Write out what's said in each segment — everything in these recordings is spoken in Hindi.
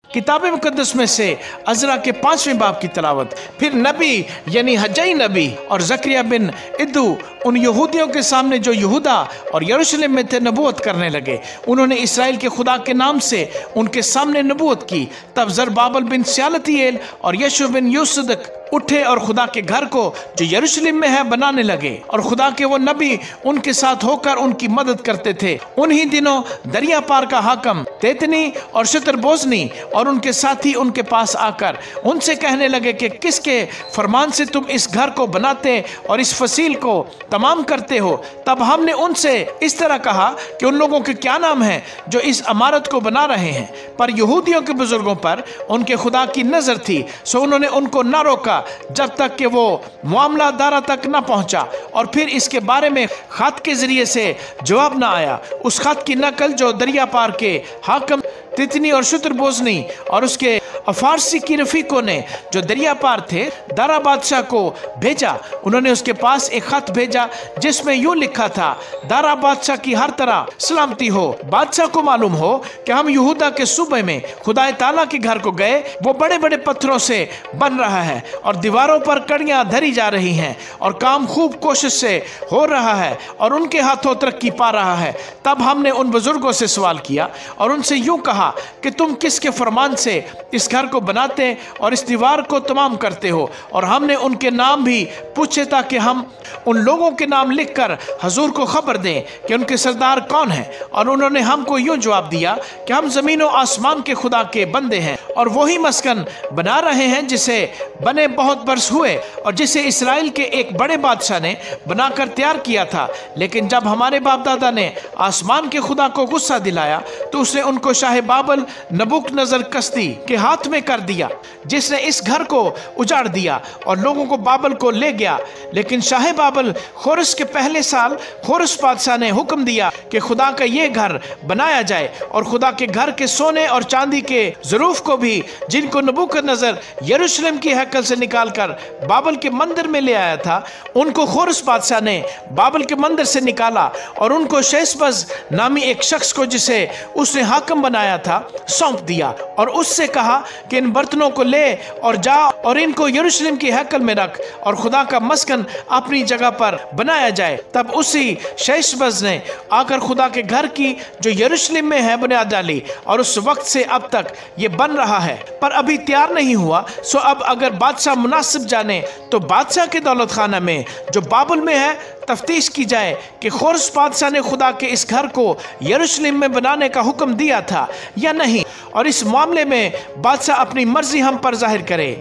किताब मुकद्दस में से अज़रा के 5वें बाब की तिलावत। फिर नबी यानी हजई नबी और ज़करिया बिन इद्दू उन यहूदियों के सामने जो यहूदा और यरूशलेम में थे नबूवत करने लगे। उन्होंने इसराइल के खुदा के नाम से उनके सामने नबूवत की। तब ज़रबाबल बिन स्यालतीएल और यशू बिन यूसुदक उठे और खुदा के घर को जो यरूशलेम में है बनाने लगे, और खुदा के वो नबी उनके साथ होकर उनकी मदद करते थे। उन्हीं दिनों दरिया पार का हाकम तेतनी और शतरबोजनी और उनके साथी उनके पास आकर उनसे कहने लगे कि किसके फरमान से तुम इस घर को बनाते और इस फसील को तमाम करते हो। तब हमने उनसे इस तरह कहा कि उन लोगों के क्या नाम है जो इस इमारत को बना रहे हैं। पर यहूदियों के बुजुर्गों पर उनके खुदा की नजर थी, सो उन्होंने उनको न रोका जब तक कि वो मामला दारा तक न पहुंचा। और फिर इसके बारे में खत के जरिए से जवाब न आया। उस खत की नकल जो दरिया पार के हाकम तितनी और शतरबोजनी और उसके फारसी की रफीकों ने जो दरिया पार थे दारा बादशाह को भेजा, उन्होंने उसके पास एक खत भेजा जिसमें यूं लिखा था, दारा बादशाह की हर तरह सलामती हो। बादशाह को मालूम हो कि हम यहूदा के सूबे में खुदाए ताला के घर को गए, वो बड़े बड़े पत्थरों से बन रहा है और दीवारों पर कड़ियां धरी जा रही हैं और काम खूब कोशिश से हो रहा है और उनके हाथों तरक्की पा रहा है। तब हमने उन बुजुर्गों से सवाल किया और उनसे यूं कहा कि तुम किसके फरमान से इस घर को बनाते और इस दीवार को तमाम करते हो। और हमने उनके नाम भी पूछे ताकि हम उन लोगों के नाम लिखकर हजूर को खबर दें कि उनके सरदार कौन है। और उन्होंने हमको यूं जवाब दिया कि हम जमीन और आसमान के खुदा के बंदे हैं और वही मस्कन बना रहे हैं जिसे बने बहुत बरस हुए और जिसे इसराइल के एक बड़े बादशाह ने बनाकर तैयार किया था। लेकिन जब हमारे बाप दादा ने आसमान के खुदा को गुस्सा दिलाया तो उसने उनको शाह बाबल नबूकदनेस्सर कसदी के हाथ में कर दिया, जिसने इस घर को उजाड़ दिया और लोगों को बाबल को ले गया। लेकिन शाह बाबल खोरस के पहले साल खोरस बादशाह ने हुक्म दिया कि खुदा का ये घर बनाया जाए और खुदा के घर के सोने और चांदी के ज़रूफ को भी जिनको नबूकदनेस्सर यरूशलेम की हैकल से निकालकर बाबल के मंदिर में ले आया था, उनको खोरस बादशाह ने बाबल के मंदिर से निकाला और उनको शेषबज नामी एक शख्स को जिसे उसने हाकम बनाया था सौंप दिया और उससे कहा कि इन बर्तनों को ले और जा और इनको यरूशलेम की हैकल में रख और खुदा का मस्कन अपनी जगह पर बनाया जाए। तब उसी शेषबज ने आकर खुदा के घर की जो यरूशलेम में है बुनियाद डाली और उस वक्त से अब तक ये बन रहा है, पर अभी तैयार नहीं हुआ। सो अब अगर बादशाह मुनासिब जाने तो बादशाह के दौलत खाना में जो बाबुल में है तफ्तीश की जाए कि खोरस बादशाह ने खुदा के इस घर को यरूशलेम में बनाने का हुक्म दिया था या नहीं, और इस मामले में बादशाह अपनी मर्जी हम पर जाहिर करे।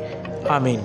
आमीन।